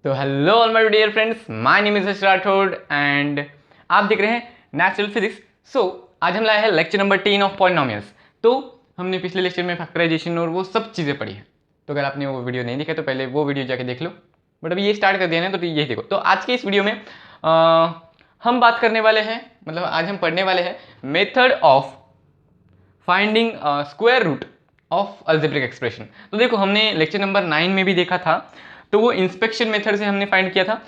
तो hello all my dear friends, my name is Rathore and आप देख रहे हैं नेचुरल फिजिक्स। सो आज हम लाए हैं लेक्चर नंबर 10 ऑफ पॉलिनोमियल्स। तो हमने पिछले लेक्चर में फैक्टराइजेशन और वो सब चीज़ें पढ़ी हैं। तो अगर आपने वो वीडियो नहीं देखा तो पहले वो वीडियो जाके देख लो, बट अभी ये स्टार्ट कर दिया ना तो यही देखो। तो आज के इस वीडियो में हम बात करने वाले हैं, मतलब आज हम पढ़ने वाले हैं method of finding square root of algebraic expression. तो देखो हमने लेक्चर नंबर 9 में भी देखा था, तो वो इंस्पेक्शन मेथड से हमने फाइंड किया था।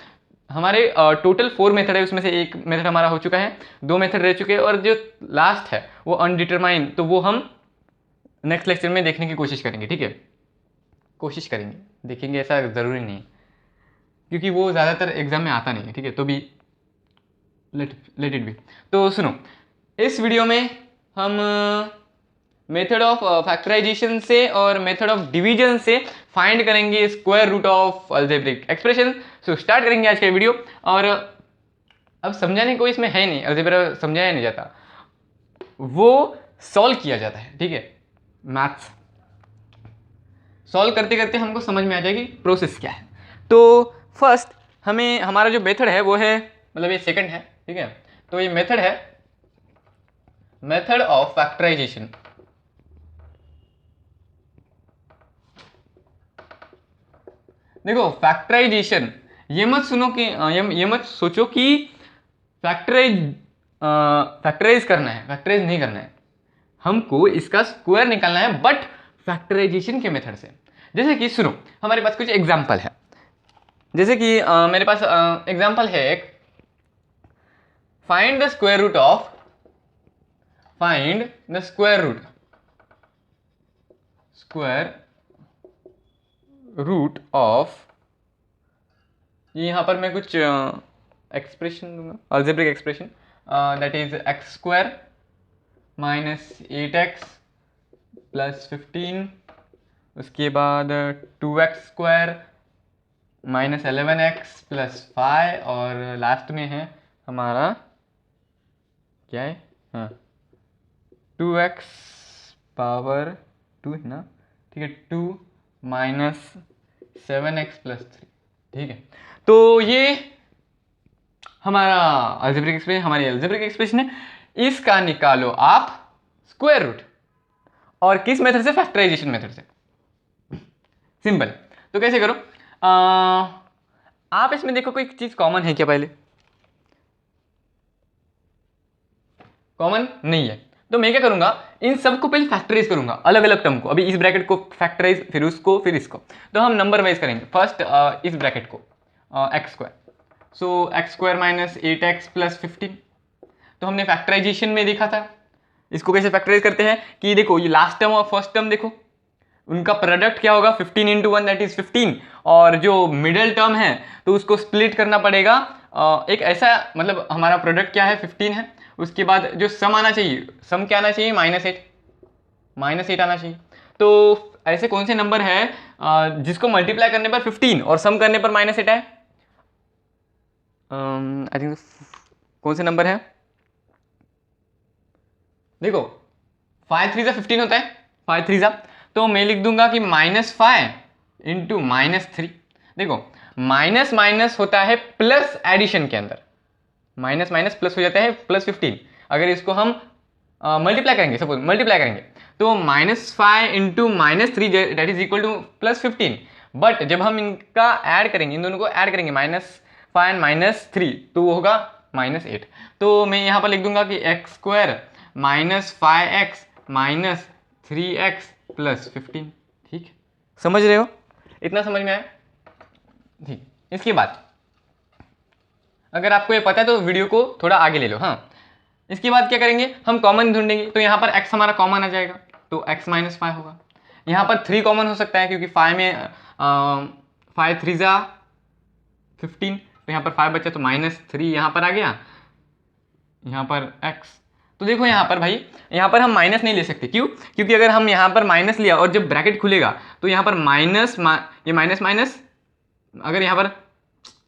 हमारे टोटल 4 मेथड है, उसमें से एक मेथड हमारा हो चुका है, 2 मेथड रह चुके हैं और जो लास्ट है वो अनडिटरमाइन, तो वो हम नेक्स्ट लेक्चर में देखने की कोशिश करेंगे। ठीक है, कोशिश करेंगे, देखेंगे ऐसा ज़रूरी नहीं है क्योंकि वो ज़्यादातर एग्जाम में आता नहीं है। ठीक है, तो भी लेट इट बी। तो सुनो, इस वीडियो में हम मेथड ऑफ फैक्टराइजेशन से और मेथड ऑफ डिवीजन से फाइंड करेंगे square root of algebraic expression. So start करेंगे आज का वीडियो। और अब समझाने को इसमें है नहीं, अलजेब्रा समझाया नहीं जाता, वो सॉल्व किया जाता है। ठीक है, मैथ्स सॉल्व करते करते हमको समझ में आ जाएगी प्रोसेस क्या है। तो फर्स्ट हमें हमारा जो मेथड है वो है, मतलब ये सेकंड है। ठीक है, तो ये मेथड है मेथड ऑफ फैक्टराइजेशन। देखो फैक्टराइजेशन, ये मत सुनो कि ये मत सोचो कि फैक्टराइज करना है, फैक्टराइज नहीं करना है, हमको इसका स्क्वायर निकालना है, बट फैक्टराइजेशन के मेथड से। जैसे कि सुनो, हमारे पास कुछ एग्जांपल है। जैसे कि मेरे पास एग्जांपल है एक, find the square root of, find the square root of, ये यहाँ पर मैं कुछ एक्सप्रेशन दूंगा, algebraic expression, that is x square minus 8x plus 15, उसके बाद 2x square minus 11x plus 5, और लास्ट में है हमारा क्या है, हाँ 2x पावर 2 है ना। ठीक है, 2 माइनस 7x प्लस 3। ठीक है, तो ये हमारा अलजेब्रिक एक्सप्रेशन, हमारी अलजेब्रिक एक्सप्रेशन है। इसका निकालो आप स्क्वायर रूट, और किस मेथड से? फैक्टराइजेशन मेथड से। सिंपल। तो कैसे करो, आप इसमें देखो कोई चीज कॉमन है क्या? पहले कॉमन नहीं है, तो मैं क्या करूंगा, इन सबको पहले फैक्टराइज करूंगा, अलग अलग टर्म को। अभी इस ब्रैकेट को फैक्टराइज, फिर उसको, फिर इसको। तो हम नंबर वाइज करेंगे। फर्स्ट इस ब्रैकेट को x square, so x square minus 8x plus 15। तो हमने फैक्टराइजेशन में देखा था, इसको कैसे फैक्टराइज करते हैं कि देखो ये लास्ट टर्म और फर्स्ट टर्म देखो, उनका प्रोडक्ट क्या होगा, 15 इंटू 1 दैट इज 15, और जो मिडिल टर्म है तो उसको स्प्लिट करना पड़ेगा। एक ऐसा, मतलब हमारा प्रोडक्ट क्या है, 15 है, उसके बाद जो सम आना चाहिए, सम क्या आना चाहिए, -8 आना चाहिए। तो ऐसे कौन से नंबर है जिसको मल्टीप्लाई करने पर 15 और सम करने पर -8 है? आई थिंक कौन से नंबर है, देखो 5 3 15 होता है, 5 3, तो मैं लिख दूंगा कि -5 इंटू -3। देखो माइनस माइनस होता है प्लस एडिशन के अंदर, माइनस माइनस प्लस हो जाता है, प्लस 15। अगर इसको हम मल्टीप्लाई करेंगे, सपोज मल्टीप्लाई करेंगे, तो -5 into -3 that is equal to +15। But जब हम इनका ऐड करेंगे, इन दोनों को ऐड करेंगे, -5 -3, तो वो होगा -8। तो मैं यहाँ पर लिख दूंगा कि x square -5x minus 3x plus 15। ठीक, समझ रहे हो? इतना समझ में आया? ठीक, इसके बाद अगर आपको ये पता है तो वीडियो को थोड़ा आगे ले लो। हाँ, इसके बाद क्या करेंगे, हम कॉमन ढूंढेंगे। तो यहाँ पर x हमारा कॉमन आ जाएगा, तो x माइनस 5 होगा। यहाँ पर 3 कॉमन हो सकता है क्योंकि 5 में 5 3 जा 15, तो यहाँ पर 5 बचा, तो -3 यहाँ पर आ गया, यहाँ पर x। तो देखो यहाँ पर भाई, यहाँ पर हम माइनस नहीं ले सकते, क्यों? क्योंकि अगर हम यहाँ पर माइनस लिया और जब ब्रैकेट खुलेगा तो यहाँ पर ये माइनस माइनस, अगर यहाँ पर,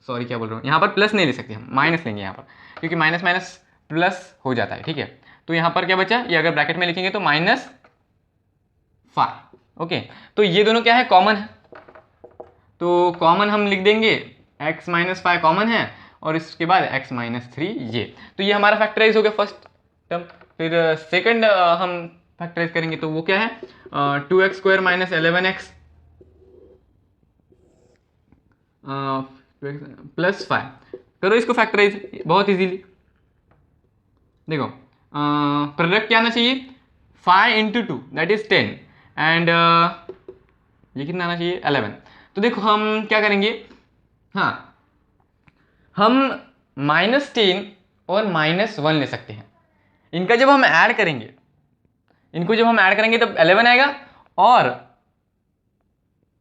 सॉरी क्या बोल रहा हूँ, यहाँ पर प्लस नहीं ले सकते, हम माइनस लेंगे यहाँ पर, क्योंकि माइनस माइनस प्लस हो जाता है। ठीक है, तो यहाँ पर क्या बचा, ये अगर ब्रैकेट में लिखेंगे तो -5। ओके, तो ये दोनों क्या है, कॉमन है, तो कॉमन हम लिख देंगे x माइनस फाइव कॉमन है और इसके बाद x माइनस थ्री ये, तो ये हमारा फैक्टराइज हो गया फर्स्ट टर्म। फिर सेकंड हम फैक्टराइज करेंगे तो वो क्या है, 2x square minus 11x plus 5। करो इसको फैक्टराइज बहुत इजीली। देखो प्रोडक्ट क्या आना चाहिए, 5 into two that is 10 and ये कितना आना चाहिए 11। तो देखो हम क्या करेंगे, हाँ हम -10 और -1 ले सकते हैं। इनका जब हम ऐड करेंगे, इनको जब हम ऐड करेंगे तब 11 आएगा, और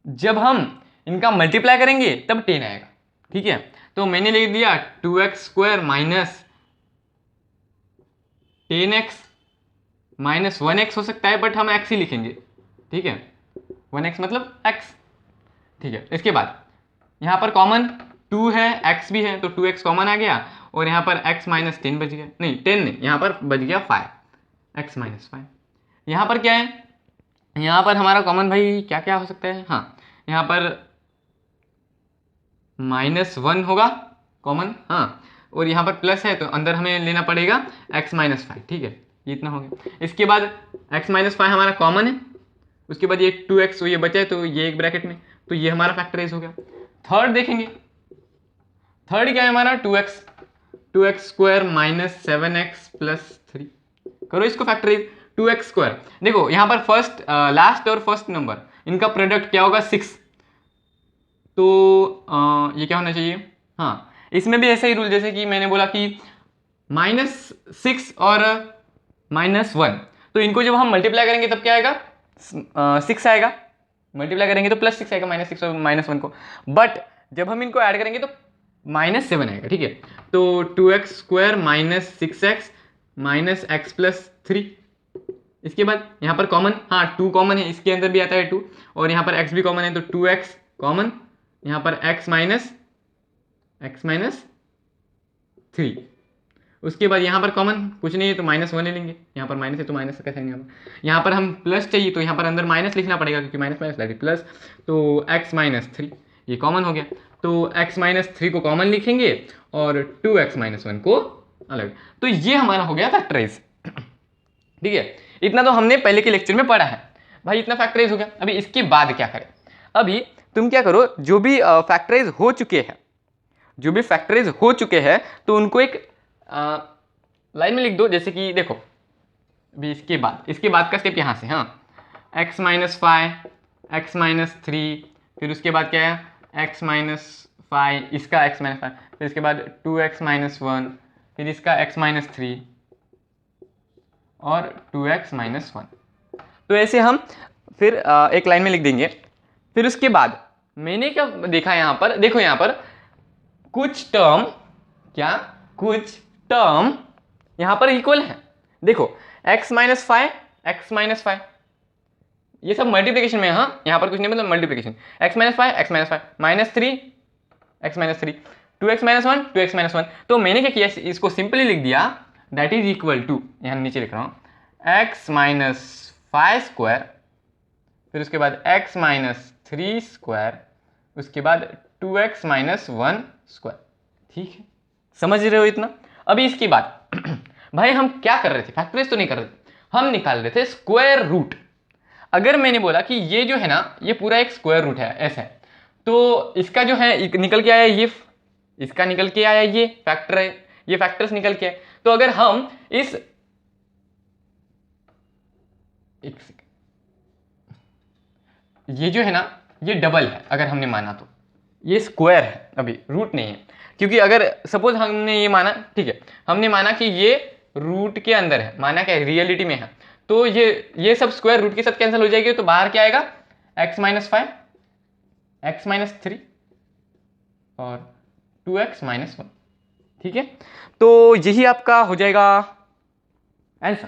जब हम इनका मल्टीप्लाई करेंगे तब 10 आएगा। ठीक है, तो मैंने लिख दिया 2x square minus 10x minus 1x हो सकता है, बट हम x ही लिखेंगे। ठीक है, 1x मतलब x। ठीक है, इसके बाद यहाँ पर कॉमन 2 है, x भी है, तो 2x कॉमन आ गया, और यहाँ पर x माइनस 10 बच गया, नहीं 10 नहीं, यहाँ पर बच गया 5, x माइनस 5। यहाँ पर क्या है, यहाँ पर हमारा कॉमन भाई क्या क्या हो सकता है, हाँ यहाँ पर -1 होगा कॉमन, हाँ, और यहाँ पर प्लस है तो अंदर हमें लेना पड़ेगा x माइनस 5। ठीक है, ये इतना हो गया। इसके बाद x माइनस 5 हमारा कॉमन है, उसके बाद ये 2x ये बचा है तो ये एक ब्रैकेट में, तो ये हमारा फैक्टराइज हो गया। थर्ड देखेंगे, थर्ड क्या है हमारा 2x square minus 7x plus 3। करो इसको फैक्टराइज, 2x स्क्वायर, देखो यहाँ पर फर्स्ट लास्ट और फर्स्ट नंबर इनका प्रोडक्ट क्या होगा 6, तो ये क्या होना चाहिए, हाँ इसमें भी ऐसा ही रूल जैसे कि मैंने बोला कि -6 और -1, तो इनको जब हम मल्टीप्लाई करेंगे तब क्या आएगा 6 आएगा, मल्टीप्लाई करेंगे तो +6 आएगा, -6 और -1 को, बट जब हम इनको ऐड करेंगे तो -7 आएगा। ठीक है, तो 2x square minus 6x minus x plus 3। इसके बाद यहाँ पर कॉमन, हाँ 2 कॉमन है, इसके अंदर भी आता है 2, और यहाँ पर x भी कॉमन है, तो 2x कॉमन, यहाँ पर x माइनस 3। उसके बाद यहाँ पर कॉमन कुछ नहीं है तो -1 ले लेंगे, यहाँ पर माइनस है तो माइनस कैसे आएंगे, यहाँ पर हम प्लस चाहिए तो यहाँ पर अंदर माइनस लिखना पड़ेगा क्योंकि माइनस माइनस लगे प्लस, तो x माइनस 3 ये कॉमन हो गया, तो x माइनस 3 को कॉमन लिखेंगे और 2x माइनस 1 को अलग, तो ये हमारा हो गया फैक्टराइज। ठीक है, इतना तो हमने पहले के लेक्चर में पढ़ा है भाई, इतना फैक्टराइज हो गया। अभी इसके बाद क्या करें, अभी तुम क्या करो, जो भी फैक्टराइज हो चुके हैं, जो भी फैक्टराइज हो चुके हैं तो उनको एक लाइन में लिख दो, जैसे कि देखो अभी इसके बाद का स्टेप यहाँ से, हाँ x माइनस 5 x माइनस 3, फिर उसके बाद क्या है x माइनस 5, इसका x माइनस 5, फिर इसके बाद 2x माइनस 1, फिर इसका x माइनस 3 और 2x माइनस 1, तो ऐसे हम फिर एक लाइन में लिख देंगे। फिर उसके बाद मैंने क्या देखा यहाँ पर, देखो यहाँ पर कुछ टर्म यहाँ पर इक्वल है, देखो x माइनस 5 x माइनस 5, ये सब मल्टीप्लिकेशन में है, हाँ यहाँ पर कुछ नहीं मतलब multiplication, x minus 5 x minus 5 -3 x minus 3 2x minus 1 2x minus 1, तो मैंने क्या किया इसको सिंपली लिख दिया, दैट इज इक्वल टू, यहाँ नीचे लिख रहा हूँ x माइनस 5 स्क्वायर, फिर उसके बाद x माइनस 3 स्क्वायर, उसके बाद 2x माइनस 1 स्क्वायर। ठीक है, समझ रहे हो इतना। अभी इसके बाद भाई हम क्या कर रहे थे, फैक्टराइज तो नहीं कर रहे थे, हम निकाल रहे थे स्क्वायर रूट। अगर मैंने बोला कि ये जो है ना ये पूरा एक स्क्वायर रूट है ऐसा है, तो इसका जो है निकल के आया ये, इसका निकल के आया ये फैक्टर है, ये फैक्टर्स निकल के आए, तो अगर हम इस एक सेकंड, ये जो है ना ये डबल है, अगर हमने माना तो ये स्क्वायर है, अभी रूट नहीं है, क्योंकि अगर सपोज हमने ये माना, ठीक है हमने माना कि ये रूट के अंदर है, माना क्या रियलिटी में है, तो ये सब स्क्वायर रूट के साथ कैंसिल हो जाएगी, तो बाहर क्या आएगा x माइनस 5 x माइनस 3 और 2x माइनस 1। ठीक है, तो यही आपका हो जाएगा आंसर।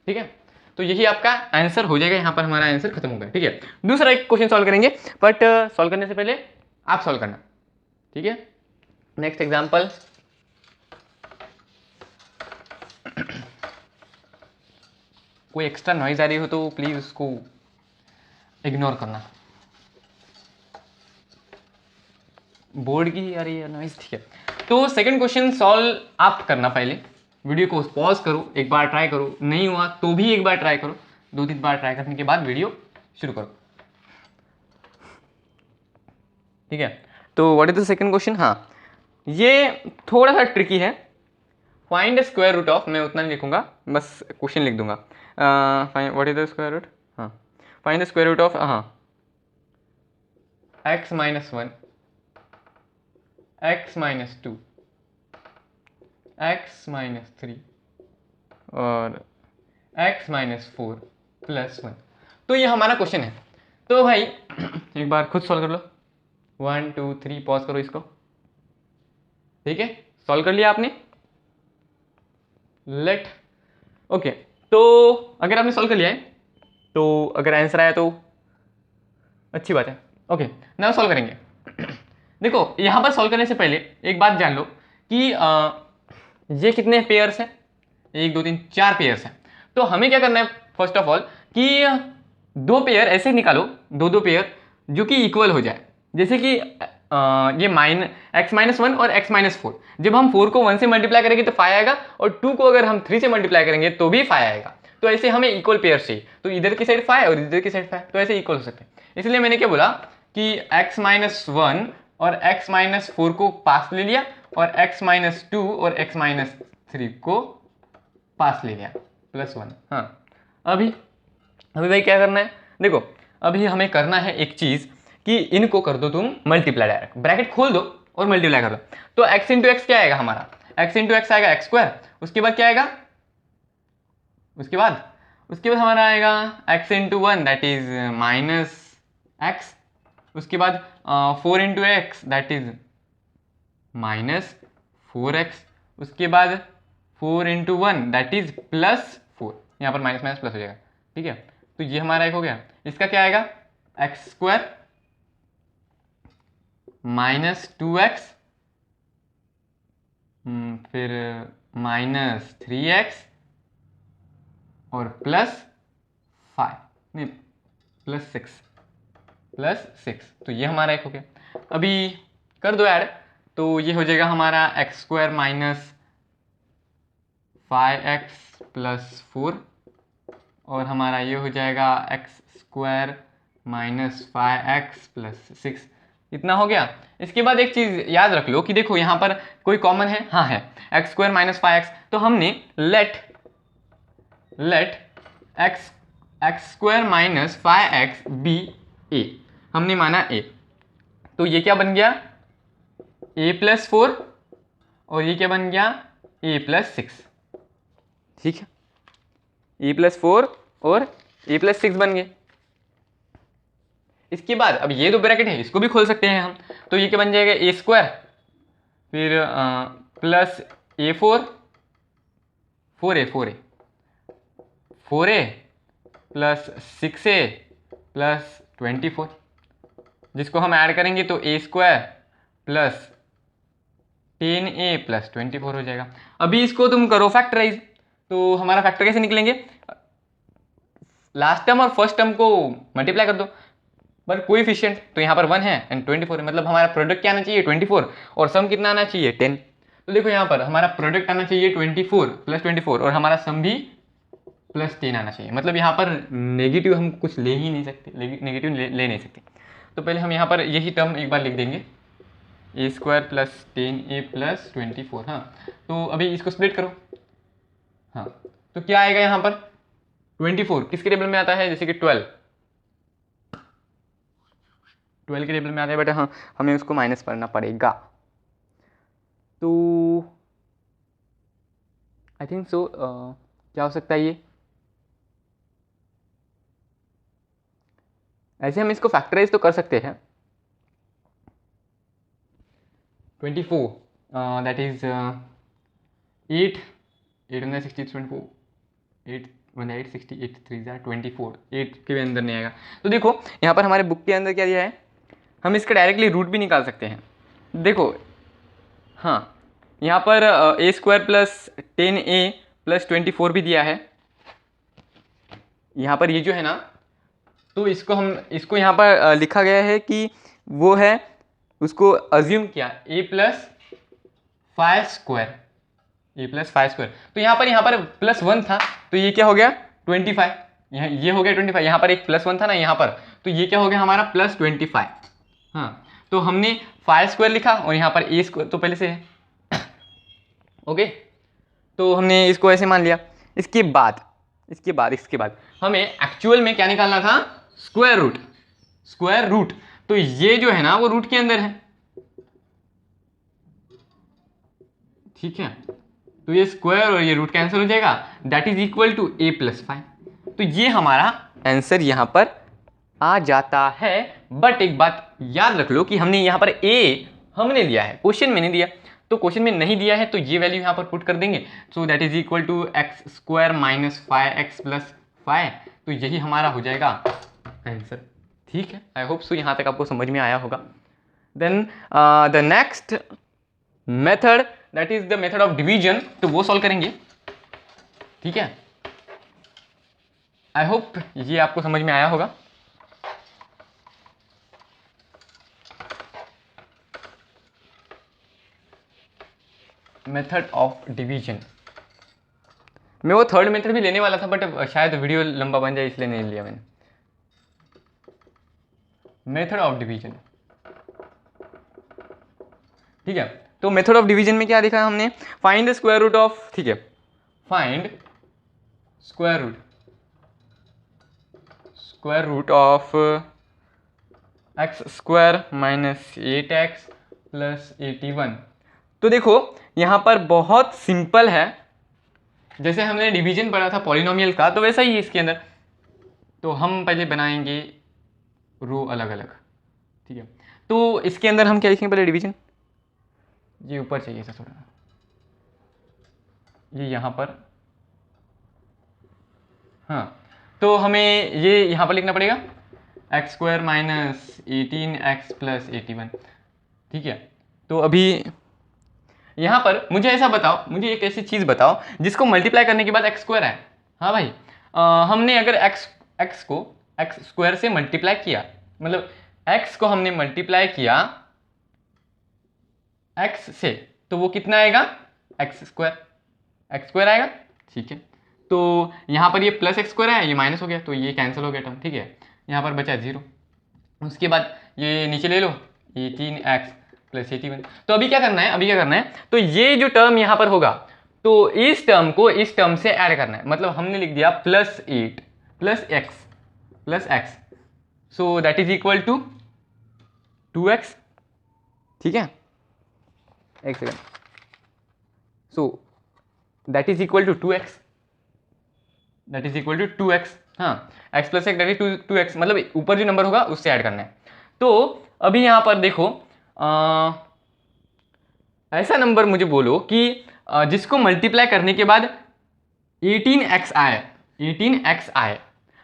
ठीक है, तो यही आपका आंसर हो जाएगा, यहाँ पर हमारा आंसर खत्म हो गया। ठीक है, दूसरा एक क्वेश्चन सॉल्व करेंगे, बट सॉल्व करने से पहले आप सॉल्व करना। ठीक है, नेक्स्ट एग्जांपल, कोई एक्स्ट्रा नॉइज आ रही हो तो प्लीज उसको इग्नोर करना। बोर्ड की आ रही है नॉइस, ठीक है। तो सेकंड क्वेश्चन सॉल्व आप करना, पहले वीडियो को पॉज करो, एक बार ट्राई करो, नहीं हुआ तो भी एक बार ट्राई करो, 2-3 बार ट्राई करने के बाद वीडियो शुरू करो, ठीक है। तो what is the second question, हाँ ये थोड़ा सा ट्रिकी है। Find the square root of, मैं उतना नहीं लिखूंगा, बस क्वेश्चन लिख दूंगा। What is the square root, हाँ find the square root of, हाँ x minus 1, x minus 2, x minus 3 और x माइनस 4 प्लस 1। तो ये हमारा क्वेश्चन है। तो भाई एक बार खुद सॉल्व कर लो, 1 2 3 पॉज करो इसको, ठीक है। सॉल्व कर लिया आपने, लेट ओके। तो अगर आपने सॉल्व कर लिया है, तो अगर आंसर आया तो अच्छी बात है। ओके नाउ सॉल्व करेंगे। देखो यहाँ पर सॉल्व करने से पहले एक बात जान लो कि ये कितने पेयर्स हैं, 1 2 3 4 पेयर्स हैं। तो हमें क्या करना है, फर्स्ट ऑफ ऑल कि 2 पेयर ऐसे निकालो, 2 पेयर जो कि इक्वल हो जाए। जैसे कि ये x माइनस 1 और x माइनस 4, जब हम 4 को 1 से मल्टीप्लाई करेंगे तो 5 आएगा, और 2 को अगर हम 3 से मल्टीप्लाई करेंगे तो भी 5 आएगा। तो ऐसे हमें इक्वल पेयर चाहिए, तो इधर की साइड 5 और इधर की साइड 5, तो ऐसे इक्वल हो सकते हैं। इसलिए मैंने क्या बोला कि x माइनस 1 और x माइनस 4 को पास ले लिया, और x माइनस 2 और x माइनस 3 को पास ले लिया, प्लस 1। हाँ अभी भाई क्या करना है, देखो अभी हमें करना है एक चीज कि इनको कर दो तुम मल्टीप्लाई, डायरेक्ट ब्रैकेट खोल दो और मल्टीप्लाई कर दो। तो x इंटू एक्स क्या आएगा हमारा, x इंटू एक्स आएगा x स्क्वायर, उसके बाद क्या आएगा, उसके बाद हमारा आएगा x into 1 that is minus x, उसके बाद 4 into x that is minus 4x, उसके बाद 4 इंटू 1 दैट इज प्लस 4, यहाँ पर माइनस माइनस प्लस हो जाएगा, ठीक है। तो ये हमारा एक हो गया। इसका क्या आएगा, एक्स स्क्वायर माइनस 2x, फिर माइनस 3x और प्लस 5, नहीं प्लस 6। तो ये हमारा एक हो गया। अभी कर दो ऐड, तो ये हो जाएगा हमारा x square minus 5x plus 4, और हमारा ये हो जाएगा x square minus 5x plus 6। इतना हो गया। इसके बाद एक चीज़ याद रख लो कि देखो यहाँ पर कोई कॉमन है, हाँ है, एक्स स्क्वायर माइनस 5x। तो हमने let x square minus 5x be a, हमने माना a। तो ये क्या बन गया, a प्लस 4, और ये क्या बन गया, a प्लस 6, ठीक है। a प्लस 4 और a प्लस 6 बन गए। इसके बाद अब ये 2 ब्रैकेट है, इसको भी खोल सकते हैं हम। तो ये क्या बन जाएगा, a स्क्वायर फिर plus a4 4a plus 6a plus 24, जिसको हम ऐड करेंगे तो a square plus 10a plus 24 हो जाएगा। अभी इसको तुम करो फैक्टराइज, तो हमारा फैक्टर कैसे निकलेंगे, लास्ट टर्म और फर्स्ट टर्म को मल्टीप्लाई कर दो, पर कोएफिशिएंट तो यहाँ पर 1 है एंड 24 है, मतलब हमारा प्रोडक्ट क्या आना चाहिए 24, और सम कितना आना चाहिए 10। तो देखो यहाँ पर हमारा प्रोडक्ट आना चाहिए 24 प्लस 24, और हमारा सम भी प्लस 10 आना चाहिए। मतलब यहाँ पर नेगेटिव हम कुछ ले ही नहीं सकते, नेगेटिव ले नहीं सकते। तो पहले हम यहाँ पर यही टर्म एक बार लिख देंगे, a square plus 10a plus 24। हाँ तो अभी इसको स्प्लिट करो, हाँ तो क्या आएगा यहाँ पर 24 किसके टेबल में आता है, जैसे कि 12 के टेबल में आता है, बट हाँ हमें उसको माइनस करना पड़ेगा। तो आई थिंक सो क्या हो सकता है ये, ऐसे हम इसको फैक्टराइज तो कर सकते हैं। 24 दैट इज 8 60 24 8 8 60 8 3 24, 8 के अंदर नहीं आएगा। तो देखो यहाँ पर हमारे बुक के अंदर क्या दिया है, हम इसका डायरेक्टली रूट भी निकाल सकते हैं। देखो हाँ यहाँ पर a square plus 10a plus 24 भी दिया है यहाँ पर, ये जो है ना, तो इसको यहाँ पर लिखा गया है कि वो है उसको अज्यूम किया a plus five square, A plus five square. तो यहाँ पर प्लस वन था, तो ये क्या हो गया 25, यहाँ ये हो गया 25, यहाँ पर एक प्लस वन था ना यहाँ पर, तो ये क्या हो गया हमारा प्लस 25। हाँ, तो हमने फाइव स्क्वायर लिखा और यहाँ पर ए स्क्वायर तो पहले से है। ओके, तो हमने इसको ऐसे मान लिया। इसके बाद हमें एक्चुअल में क्या निकालना था, स्क्वायर रूट। तो ये जो है ना वो रूट के अंदर है, ठीक है, तो ये स्क्वायर और ये रूट कैंसिल हो जाएगा, that is equal to a plus five. तो ये हमारा आंसर यहाँ पर आ जाता है। बट एक बात याद रख लो कि हमने यहाँ पर a हमने लिया है, क्वेश्चन में नहीं दिया, तो क्वेश्चन में नहीं दिया है तो ये वैल्यू यहाँ पर पुट कर देंगे। So that is equal to x square minus five x plus five, तो यही हमारा हो जाएगा आंसर। ठीक है, आई होप सो यहाँ तक आपको समझ में आया होगा। Then the next method that is the method of division, तो वो सॉल्व करेंगे। ठीक है, आई होप ये आपको समझ में आया होगा। मेथड ऑफ डिवीजन, मैं वो थर्ड मेथड भी लेने वाला था बट शायद वीडियो लंबा बन जाए इसलिए नहीं लिया मैंने। मेथड ऑफ डिवीजन, ठीक है, तो मेथड ऑफ डिवीजन में क्या देखा हमने, find the square root of, ठीक है, find square root of x square minus 8x plus 81। तो देखो यहाँ पर बहुत सिंपल है, जैसे हमने डिवीजन पढ़ा था पॉलिनोमियल का, तो वैसा ही है इसके अंदर। तो हम पहले बनाएंगे रो अलग अलग, ठीक है, तो इसके अंदर हम क्या लिखेंगे पहले, डिवीजन, ये ऊपर चाहिए था थोड़ा, ये यहाँ पर, हाँ, तो हमें ये यहाँ पर लिखना पड़ेगा x square minus 18x plus 81। ठीक है, तो अभी यहाँ पर मुझे ऐसा बताओ, मुझे एक ऐसी चीज़ बताओ जिसको मल्टीप्लाई करने के बाद एक्स स्क्वायर है। हाँ भाई, हमने अगर एक्स को एक्स स्क्वायर से मल्टीप्लाई किया, मतलब एक्स को हमने मल्टीप्लाई किया एक्स से, तो वो कितना आएगा, एक्स स्क्वायर आएगा। ठीक है, तो यहाँ पर ये प्लस एक्स स्क्वायर है, ये माइनस हो गया, तो ये कैंसिल हो गया टर्म। ठीक है, यहाँ पर बचा 0। उसके बाद ये नीचे ले लो 18x प्लस 81। तो अभी क्या करना है, तो ये जो टर्म यहाँ पर होगा, तो इस टर्म को इस टर्म से ऐड करना है, मतलब हमने लिख दिया plus 8 plus x, so that is equal to 2x। ठीक है, एक second, so that is equal to 2x, हाँ, x plus x that is 2x, मतलब ऊपर जो नंबर होगा उससे ऐड करना है। तो अभी यहाँ पर देखो ऐसा नंबर मुझे बोलो कि जिसको मल्टीप्लाई करने के बाद 18x आए।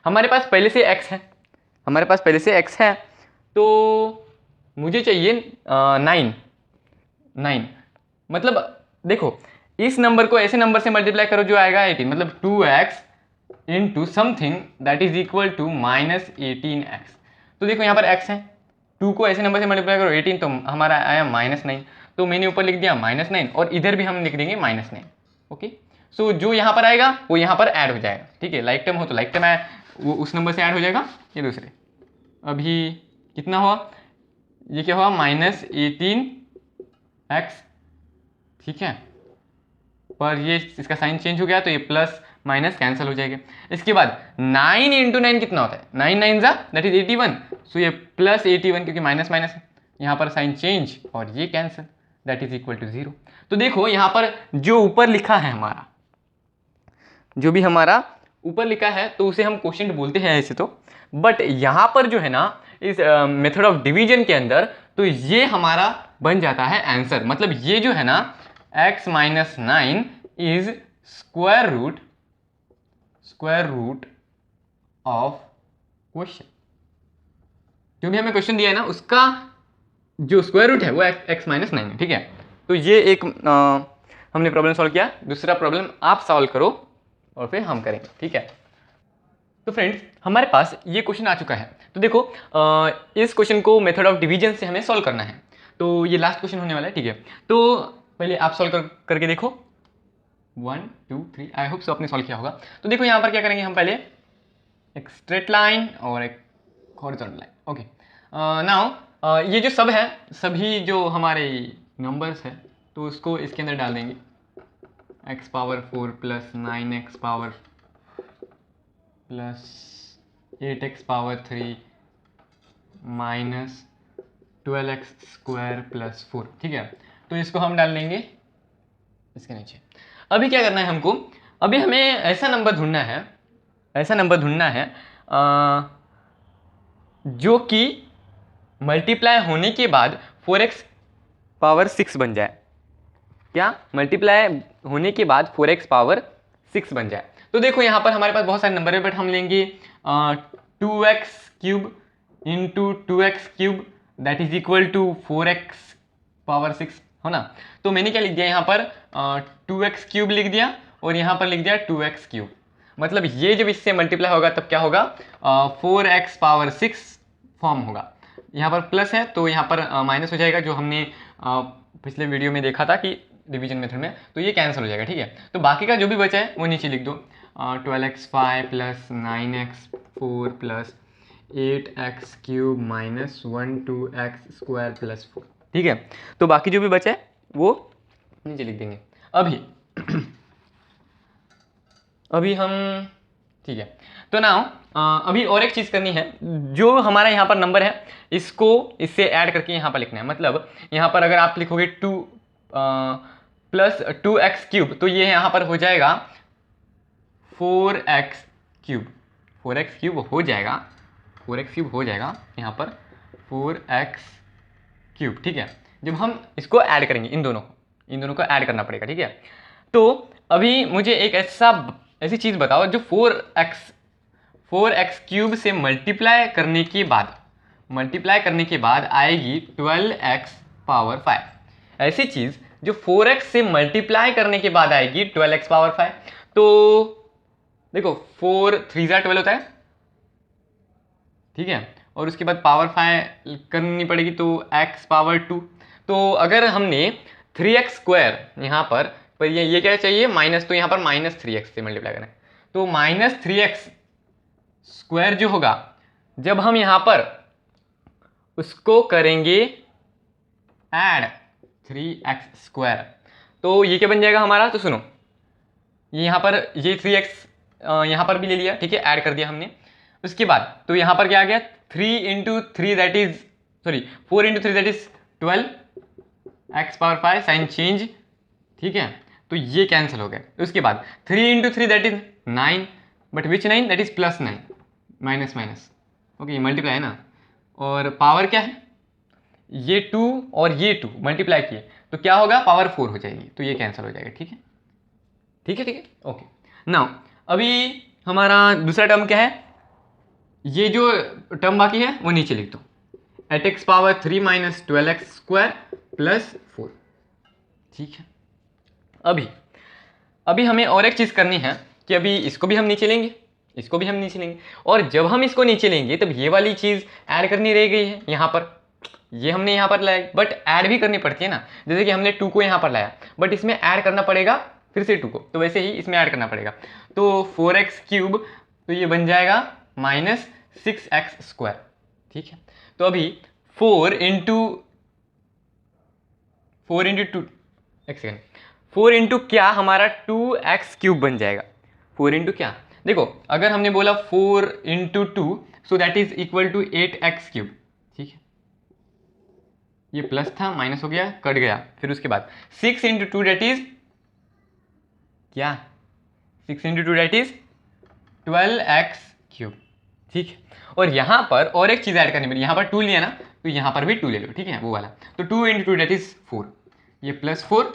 हमारे पास पहले से x है, तो मुझे चाहिए 9। मतलब देखो इस नंबर को ऐसे नंबर से मल्टीप्लाई करो जो आएगा 18, मतलब 2x into something that is equal to minus 18x। तो देखो यहाँ पर x है, 2 को ऐसे नंबर से मल्टीप्लाई करो 18, तो हमारा आया -9, तो मैंने ऊपर लिख दिया -9 और इधर भी हम लिख देंगे -9। ओके, सो जो यहाँ पर आएगा वो यहाँ पर ऐड हो जाएगा। ठीक है, लाइक टर्म हो तो लाइक टर्म वो उस नंबर से ऐड हो जाएगा, ये दूसरे। अभी कितना हुआ, ये क्या हुआ, -18x। ठीक है, पर ये इसका साइन चेंज हो गया, तो ये प्लस माइनस कैंसिल हो जाएगा। इसके बाद 9 इंटू 9 कितना होता है, 9 9 जा दैट इज 81, सो ये प्लस 81 क्योंकि माइनस माइनस है, यहाँ पर साइन चेंज और ये cancel, that is equal to 0। तो देखो यहाँ पर जो ऊपर लिखा है हमारा, जो भी हमारा ऊपर लिखा है, तो उसे हम क्वोशिएंट बोलते हैं ऐसे तो, बट यहाँ पर जो है ना इस मेथड ऑफ डिवीजन के अंदर, तो ये हमारा बन जाता है आंसर। मतलब ये जो है ना x minus 9 is square root of question, जो भी हमें क्वेश्चन दिया है ना उसका जो स्क्वायर रूट है वो x माइनस 9 है। ठीक है, तो ये एक हमने प्रॉब्लम सॉल्व किया। दूसरा प्रॉब्लम आप सॉल्व करो और फिर हम करेंगे। ठीक है, तो फ्रेंड्स हमारे पास ये क्वेश्चन आ चुका है। तो देखो इस क्वेश्चन को मेथड ऑफ डिवीजन से हमें सॉल्व करना है। तो ये लास्ट क्वेश्चन होने वाला है, ठीक है। तो पहले आप सॉल्व करके देखो, 1 2 3, आई होप सो आपने सॉल्व किया होगा। तो देखो यहाँ पर क्या करेंगे हम, पहले एक स्ट्रेट लाइन और एक हॉरिजॉन्टल लाइन, ओके। नाउ ये जो सब है, सभी जो हमारे नंबर्स है, तो उसको इसके अंदर डाल देंगे, x power 4 plus 9x power plus 8x power 3 minus 12x square plus 4, ठीक है। तो इसको हम डाल लेंगे इसके नीचे। अभी क्या करना है हमको, अभी हमें ऐसा नंबर ढूंढना है, ऐसा नंबर ढूंढना है जो कि मल्टीप्लाई होने के बाद 4x पावर 6 बन जाए। क्या? मल्टीप्लाई होने के बाद 4x पावर 6 बन जाए। तो देखो यहाँ पर हमारे पास बहुत सारे नंबर है, बट हम लेंगे 2x cube into 2x cube that is equal to 4x power 6, हो ना। तो मैंने क्या लिख दिया यहाँ पर, 2x क्यूब लिख दिया और यहाँ पर लिख दिया 2x क्यूब। मतलब ये जब इससे मल्टीप्लाई होगा तब क्या होगा, 4x पावर 6 फॉर्म होगा। यहाँ पर प्लस है तो यहाँ पर माइनस हो जाएगा, जो हमने पिछले वीडियो में देखा था कि डिवीजन मेथड में, तो ये कैंसिल हो जाएगा, ठीक है। तो बाकी का जो भी बचा है वो नीचे लिख दो, 12x5 plus 9x4 plus 8x cube minus 12x square plus 4, ठीक है। तो बाकी जो भी बचा है वो नीचे लिख देंगे। अभी हम, ठीक है। तो नाउ अभी और एक चीज़ करनी है, जो हमारा यहाँ पर नंबर है इसको इससे ऐड करके यहाँ पर लिखना है। मतलब यहाँ पर अगर आप लिखोगे 2 प्लस 2x क्यूब, तो ये यहाँ पर हो जाएगा 4x क्यूब, 4x क्यूब हो जाएगा, 4x क्यूब हो जाएगा यहाँ पर 4x क्यूब, ठीक है। जब हम इसको ऐड करेंगे, इन दोनों को ऐड करना पड़ेगा, ठीक है। तो अभी मुझे एक ऐसी चीज़ बताओ जो 4x क्यूब से मल्टीप्लाई करने के बाद आएगी 12x पावर 5। ऐसी चीज़ जो 4x से मल्टीप्लाई करने के बाद आएगी 12x पावर 5। तो देखो 4 3 12 होता है, ठीक है, और उसके बाद पावर 5 करनी पड़ेगी तो x पावर 2। तो अगर हमने 3x स्क्वायर यहाँ पर ये क्या चाहिए, माइनस, तो यहाँ पर माइनस 3x से मल्टीप्लाई करें तो माइनस 3x स्क्वायर जो होगा, जब हम यहाँ पर उसको करेंगे ऐड 3x स्क्वायर, तो ये क्या बन जाएगा हमारा। तो सुनो, ये यहाँ पर ये 3x यहाँ पर भी ले लिया, ठीक है, ऐड कर दिया हमने। उसके बाद तो यहाँ पर क्या आ गया, 3 into 3 that is, sorry 4 into 3 that is 12 x power 5 sign change, ठीक है। तो ये कैंसिल हो गया। उसके बाद 3 into 3 that is 9, but which 9 that is plus 9, minus minus, okay, ये मल्टीप्लाई है ना। और पावर क्या है, ये 2 और ये 2 मल्टीप्लाई किए तो क्या होगा, पावर 4 हो जाएगी, तो ये कैंसिल हो जाएगा, ठीक है, ठीक है, ठीक है, ओके। नाउ अभी हमारा दूसरा टर्म क्या है, ये जो टर्म बाकी है वो नीचे लिख दो, 8x power 3 minus 12x square plus 4, ठीक है। अभी हमें और एक चीज़ करनी है कि अभी इसको भी हम नीचे लेंगे, इसको भी हम नीचे लेंगे, और जब हम इसको नीचे लेंगे तब ये वाली चीज़ ऐड करनी रह गई है यहाँ पर। ये हमने यहाँ पर लाया, बट ऐड भी करनी पड़ती है ना, जैसे कि हमने 2 को यहाँ पर लाया, बट इसमें ऐड करना पड़ेगा फिर से 2 को, तो वैसे ही इसमें ऐड करना पड़ेगा। तो 4x क्यूब, तो ये बन जाएगा माइनस 6x स्क्वायर, ठीक है। तो अभी 4 इंटू 2, एक सेकेंड, 4 इंटू क्या हमारा 2x क्यूब बन जाएगा। 4 इंटू क्या, देखो अगर हमने बोला 4 into 2 so that is equal to 8x cube, ठीक है। ये प्लस था, माइनस हो गया, कट गया। फिर उसके बाद 6 इंटू 2 दैट इज क्या, 6 into 2 that is 12x cube, ठीक है। और यहाँ पर और एक चीज़ ऐड करनी पड़ेगी, यहाँ पर 2 लिया ना, तो यहाँ पर भी 2 ले लो, ठीक है, वो वाला। तो 2 इंटू 2 दैट इज 4, ये प्लस 4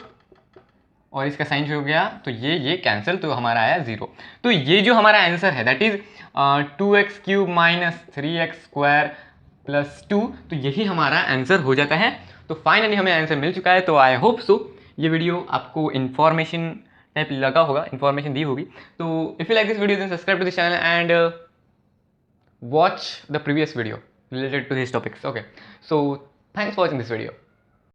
और इसका साइन हो गया, तो ये कैंसिल, तो हमारा आया 0। तो ये जो हमारा आंसर है that is 2x cube minus 3x square plus 2, तो यही हमारा आंसर हो जाता है। तो फाइनली हमें आंसर मिल चुका है। तो आई होप सो ये वीडियो आपको इन्फॉर्मेशन टाइप लगा होगा, इन्फॉर्मेशन दी होगी। तो if you like this video then subscribe to this channel and watch the previous video related to these topics. Okay, so thanks for watching this video.